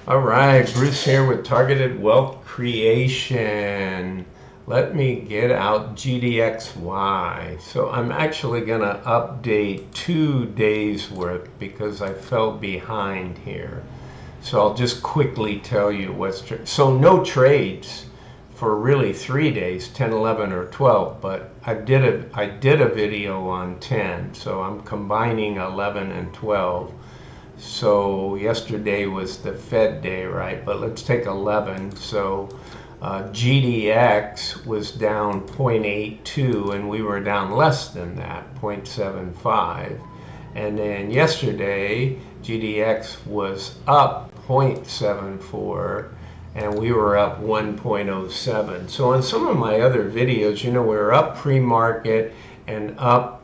All right, Bruce here with Targeted Wealth Creation. Let me get out GDXY. So I'm actually going to update 2 days worth because I fell behind here. So I'll just quickly tell you so no trades for really 3 days, 10, 11, or 12, but I did a video on 10, so I'm combining 11 and 12. So yesterday was the Fed day, right? But let's take 11. So GDX was down 0.82 and we were down less than that, 0.75. And then yesterday GDX was up 0.74 and we were up 1.07. So on some of my other videos, we were up pre-market and up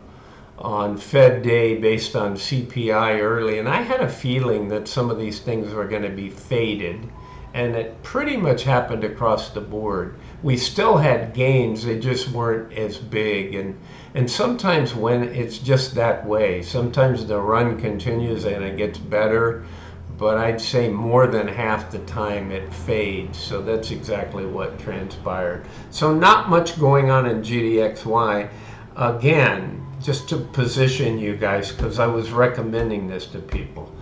on Fed day based on CPI early, and I had a feeling that some of these things were going to be faded, and it pretty much happened across the board. We still had gains, they just weren't as big, and sometimes when it's just that way, sometimes the run continues and it gets better, but I'd say more than half the time it fades. So that's exactly what transpired. So not much going on in GDXY. Again, just to position you guys, because I was recommending this to people,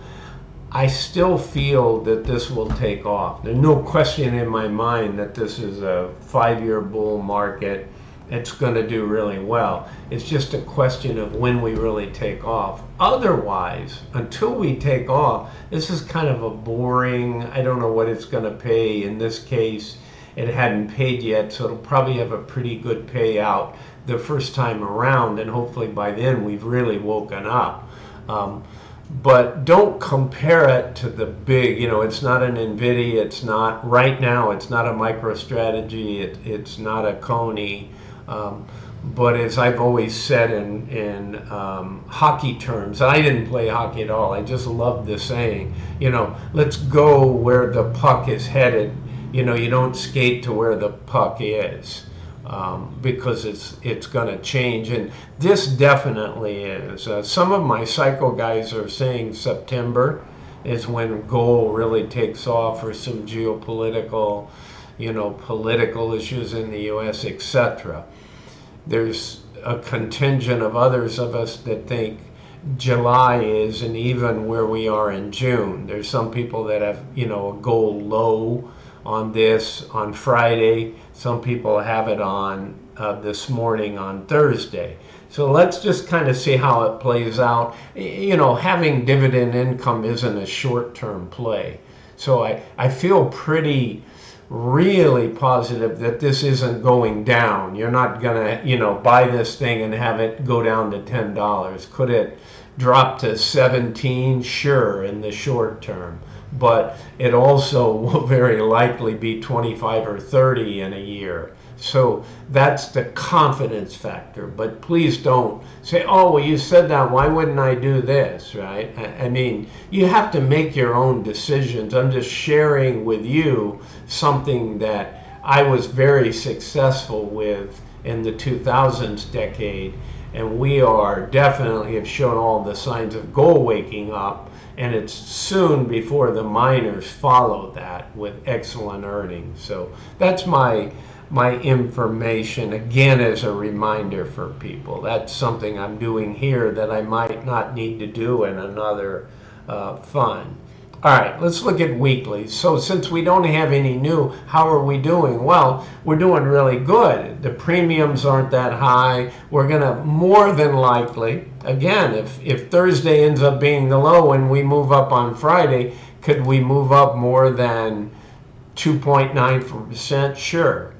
I still feel that this will take off. There's no question in my mind that this is a 5-year bull market. It's going to do really well. It's just a question of when we really take off. Otherwise, until we take off, this is kind of a boring, I don't know what it's going to pay. In this case, it hadn't paid yet, so it'll probably have a pretty good payout the first time around, and hopefully by then we've really woken up. But don't compare it to the big, it's not an NVIDIA, it's not, right now, it's not a MicroStrategy, it's not a Coney. But as I've always said in hockey terms, I didn't play hockey at all, I just love the saying, let's go where the puck is headed. You don't skate to where the puck is. Because it's going to change, and this definitely is. Some of my cycle guys are saying September is when gold really takes off, or some geopolitical, political issues in the U.S., etc. There's a contingent of others of us that think July is, and even where we are in June. There's some people that have, a gold low on this on Friday. Some people have it on this morning on Thursday. So let's just kind of see how it plays out. Having dividend income isn't a short-term play. So I feel really positive that this isn't going down. You're not going to, buy this thing and have it go down to $10. Could it drop to 17? Sure, in the short term. But it also will very likely be 25 or 30 in a year. So that's the confidence factor. But please don't say, oh, well, you said that, why wouldn't I do this, right? I mean, you have to make your own decisions. I'm just sharing with you something that I was very successful with in the 2000s decade. And we are definitely have shown all the signs of gold waking up. And it's soon before the miners follow that with excellent earnings. So that's my information, again, as a reminder for people. That's something I'm doing here that I might not need to do in another fund. All right, let's look at weekly. So since we don't have any new, how are we doing? Well, we're doing really good. The premiums aren't that high. We're going to more than likely, again, if Thursday ends up being the low and we move up on Friday, could we move up more than 2.9%? Sure.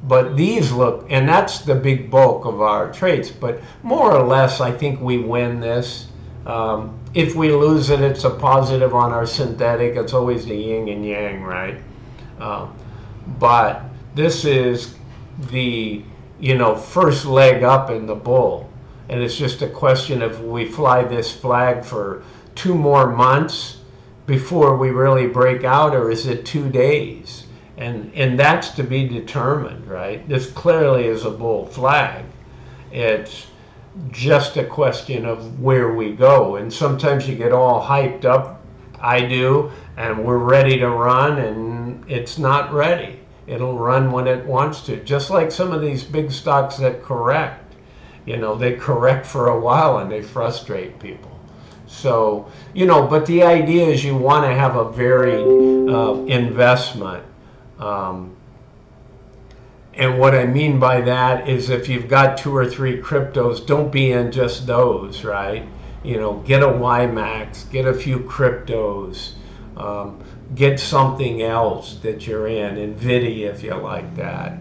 But these look, and that's the big bulk of our trades, but more or less I think we win this. If we lose it, it's a positive on our synthetic. It's always the yin and yang, right? But this is the, first leg up in the bull. And it's just a question of we fly this flag for 2 more months before we really break out, or is it 2 days? And that's to be determined, right? This clearly is a bull flag. It's just a question of where we go. And sometimes you get all hyped up I do, and we're ready to run, and it's not ready. It'll run when it wants to, just like some of these big stocks that correct. They correct for a while and they frustrate people. So, but the idea is you want to have a varied investment. And what I mean by that is if you've got 2 or 3 cryptos, don't be in just those, right? Get a Yieldmax, get a few cryptos, get something else that you're in, NVIDIA if you like that,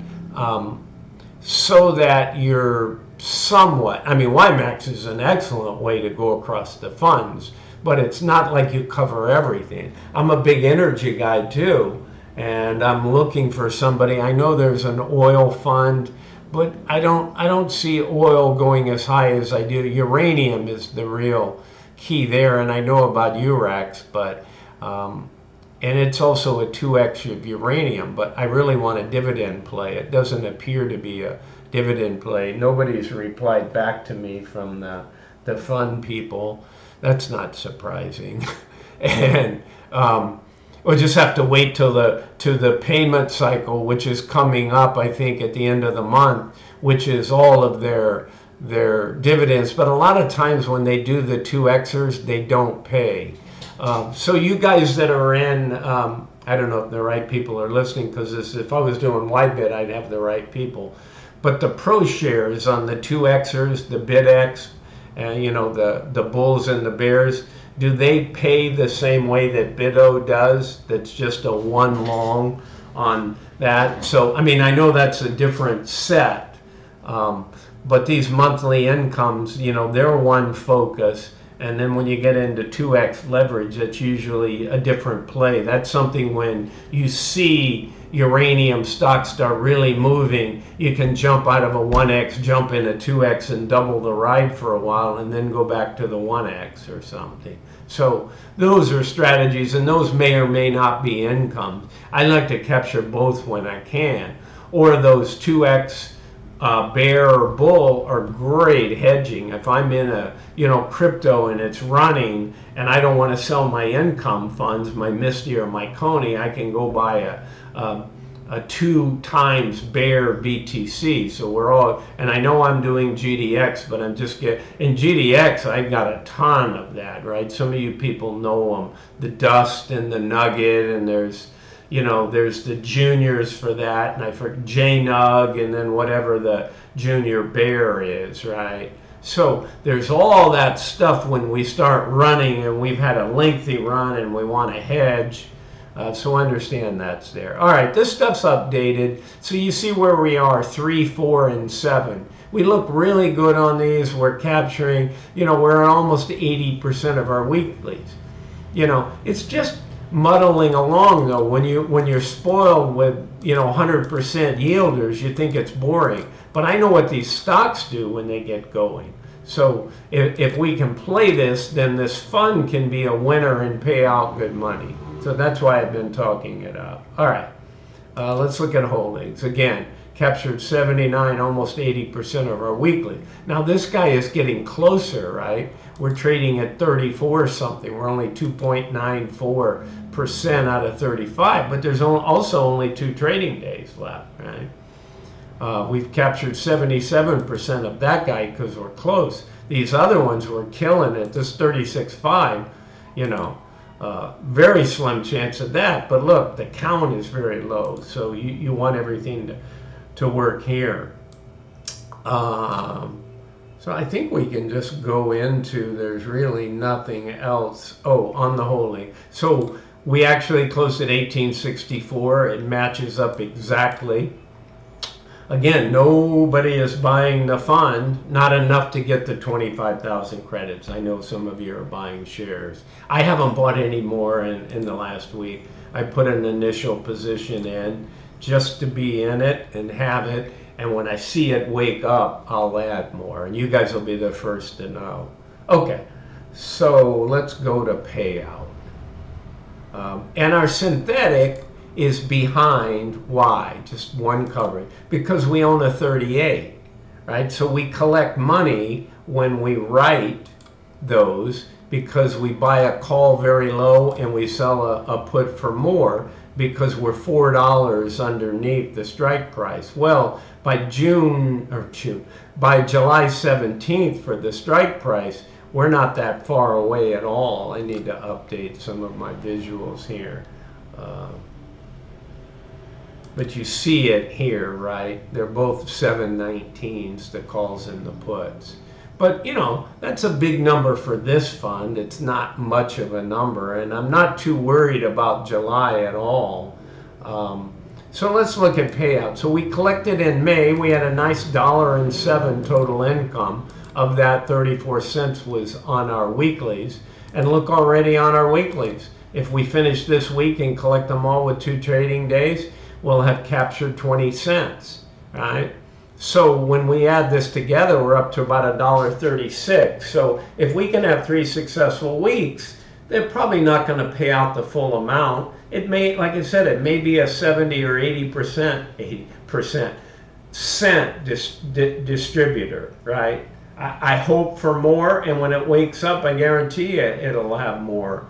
so that you're somewhat, Yieldmax is an excellent way to go across the funds, but it's not like you cover everything. I'm a big energy guy too, and I'm looking for somebody. I know there's an oil fund, but I don't see oil going as high as I do. Uranium is the real key there, and I know about Urex, but and it's also a 2x of uranium, but I really want a dividend play. It doesn't appear to be a dividend play. Nobody's replied back to me from the fund people. That's not surprising. And we'll just have to wait till the payment cycle, which is coming up, I think, at the end of the month, which is all of their dividends. But a lot of times when they do the 2xers, they don't pay. So you guys that are in, I don't know if the right people are listening, because if I was doing Whitebit, I'd have the right people. But the pro shares on the 2xers, the BitX, and the bulls and the bears, do they pay the same way that BitO does? That's just a one long on that. So I know that's a different set, but these monthly incomes, they're one focus. And then when you get into 2x leverage, that's usually a different play. That's something when you see uranium stocks start really moving, you can jump out of a 1x, jump in a 2x and double the ride for a while and then go back to the 1x or something. So those are strategies, and those may or may not be incomes. I like to capture both when I can. Or those 2x bear or bull are great hedging. If I'm in a crypto and it's running and I don't want to sell my income funds, my Misty or my Coney, I can go buy a 2 times bear BTC. So we're all, and I know I'm doing GDX, but I'm just in GDX I've got a ton of that, right? Some of you people know them, the Dust and the Nugget, and there's the juniors for that, and I forget JNUG, and then whatever the junior bear is, right? So there's all that stuff when we start running, and we've had a lengthy run, and we want to hedge. So understand that's there. All right, this stuff's updated. So you see where we are, 3, 4, and 7. We look really good on these. We're capturing, we're at almost 80% of our weeklies. It's just muddling along though. When you're spoiled with 100% yielders, you think it's boring. But I know what these stocks do when they get going. So if we can play this, then this fund can be a winner and pay out good money. So that's why I've been talking it up. All right, let's look at holdings. Again, captured 79, almost 80% of our weekly. Now this guy is getting closer, right? We're trading at 34 something. We're only 2.94% out of 35, but there's also only 2 trading days left, right? We've captured 77% of that guy because we're close. These other ones were killing it. This 36.5, very slim chance of that. But look, the count is very low, so you want everything to work here. So I think we can just go into, there's really nothing else. Oh, on the holding. So we actually closed at 1864. It matches up exactly. Again, nobody is buying the fund, not enough to get the 25,000 credits. I know some of you are buying shares. I haven't bought any more in the last week. I put an initial position in just to be in it and have it. And when I see it wake up, I'll add more. And you guys will be the first to know. Okay, so let's go to payout. And our synthetic is behind. Why? Just one coverage. Because we own a 38, right? So we collect money when we write those because we buy a call very low and we sell a put for more because we're $4 underneath the strike price. Well, by by July 17th for the strike price, we're not that far away at all. I need to update some of my visuals here. But you see it here, right? They're both 719s, the calls and the puts. But, you know, that's a big number for this fund. It's not much of a number, and I'm not too worried about July at all. So let's look at payout. So we collected in May. We had a nice $1.07 total income. Of that, 34 cents was on our weeklies. And look already on our weeklies. If we finish this week and collect them all with 2 trading days, we'll have captured 20 cents, right? So when we add this together, we're up to about $1.36. So if we can have 3 successful weeks, they're probably not going to pay out the full amount. It may, like I said, it may be a 70 or 80% cent distributor, right? I hope for more, and when it wakes up, I guarantee you it'll have more.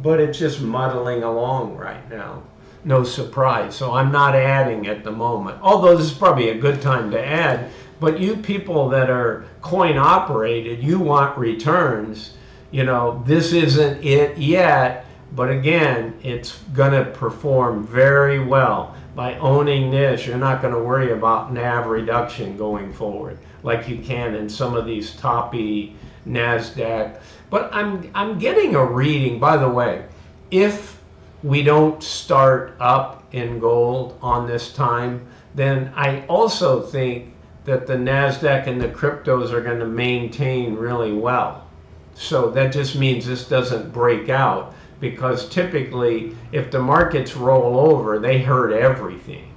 But it's just muddling along right now. No surprise. So I'm not adding at the moment. Although this is probably a good time to add. But you people that are coin operated, you want returns. You know, this isn't it yet. But again, it's going to perform very well. By owning this, you're not going to worry about NAV reduction going forward like you can in some of these toppy NASDAQ. But I'm getting a reading, by the way, if we don't start up in gold on this time, then I also think that the NASDAQ and the cryptos are going to maintain really well. So that just means this doesn't break out, because typically if the markets roll over, they hurt everything.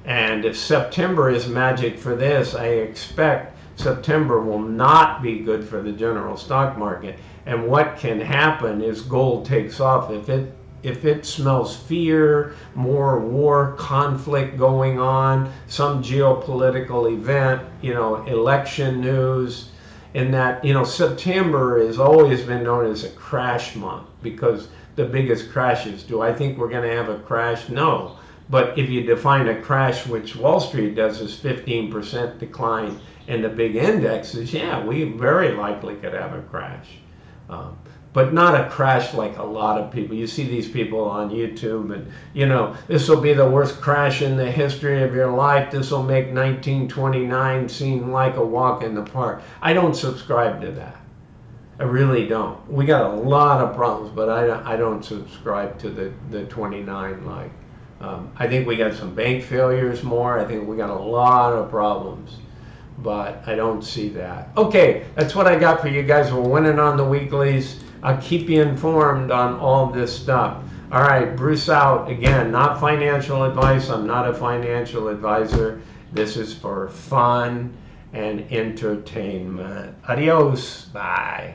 And if September is magic for this, I expect September will not be good for the general stock market. And what can happen is gold takes off. If it smells fear, more war, conflict going on, some geopolitical event, you know, election news, in that, you know, September has always been known as a crash month because the biggest crashes. Do I think we're going to have a crash? No. But if you define a crash, which Wall Street does, is 15% decline in the big indexes, yeah, we very likely could have a crash. But not a crash like a lot of people. You see these people on YouTube and, you know, this will be the worst crash in the history of your life. This will make 1929 seem like a walk in the park. I don't subscribe to that. I really don't. We got a lot of problems, but I don't subscribe to the 29 like. I think we got some bank failures more. I think we got a lot of problems, but I don't see that. Okay, that's what I got for you guys. We're winning on the weeklies. I'll keep you informed on all this stuff. All right, Bruce out. Again, not financial advice. I'm not a financial advisor. This is for fun and entertainment. Adios. Bye.